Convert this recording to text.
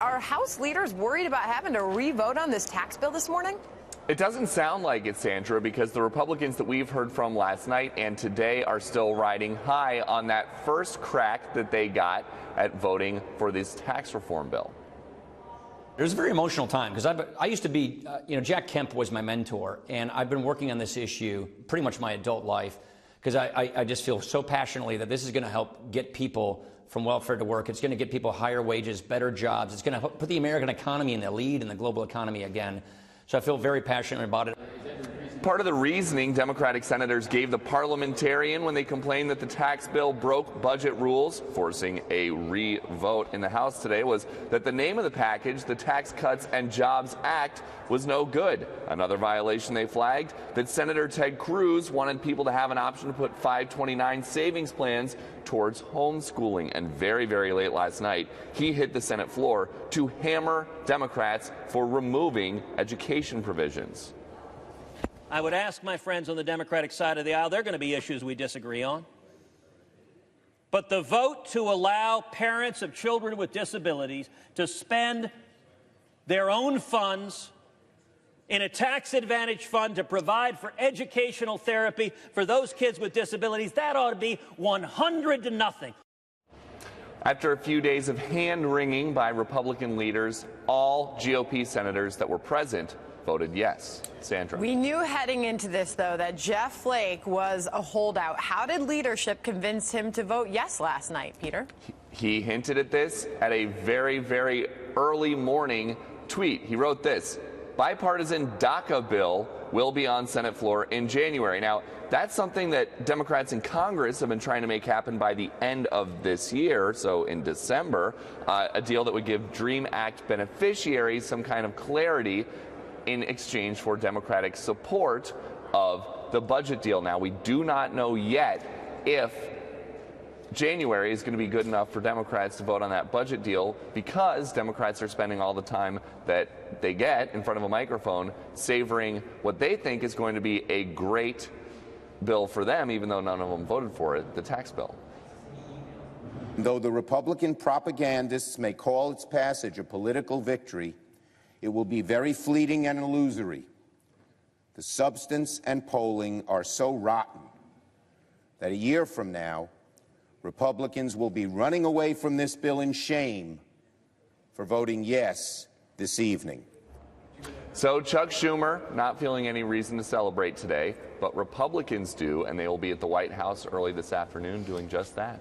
Are House leaders worried about having to re-vote on this tax bill this morning? It doesn't sound like it, Sandra, because the Republicans that we've heard from last night and today are still riding high on that first crack that they got at voting for this tax reform bill. It was a very emotional time because I used to be, Jack Kemp was my mentor, and I've been working on this issue pretty much my adult life because I just feel so passionately that this is going to help get people from welfare to work. It's going to get people higher wages, better jobs. It's going to put the American economy in the lead in the global economy again. So I feel very passionate about it. Part of the reasoning Democratic senators gave the parliamentarian when they complained that the tax bill broke budget rules, forcing a re-vote in the House today, was that the name of the package, the Tax Cuts and Jobs Act, was no good. Another violation they flagged, that Senator Ted Cruz wanted people to have an option to put 529 savings plans towards homeschooling. And very, very late last night, he hit the Senate floor to hammer Democrats for removing education provisions. I would ask my friends on the Democratic side of the aisle, there are going to be issues we disagree on. But the vote to allow parents of children with disabilities to spend their own funds in a tax-advantaged fund to provide for educational therapy for those kids with disabilities, that ought to be 100-0. After a few days of hand-wringing by Republican leaders, all GOP senators that were present voted yes. Sandra. We knew heading into this, though, that Jeff Flake was a holdout. How did leadership convince him to vote yes last night, Peter? He hinted at this at a very, very early morning tweet. He wrote this: bipartisan DACA bill will be on Senate floor in January. Now, that's something that Democrats in Congress have been trying to make happen by the end of this year, so in December, a deal that would give DREAM Act beneficiaries some kind of clarity in exchange for Democratic support of the budget deal. Now, we do not know yet if January is going to be good enough for Democrats to vote on that budget deal, because Democrats are spending all the time that they get in front of a microphone savoring what they think is going to be a great bill for them, even though none of them voted for it, the tax bill. Though the Republican propagandists may call its passage a political victory, it will be very fleeting and illusory. The substance and polling are so rotten that a year from now, Republicans will be running away from this bill in shame for voting yes this evening. So Chuck Schumer not feeling any reason to celebrate today, but Republicans do, and they will be at the White House early this afternoon doing just that.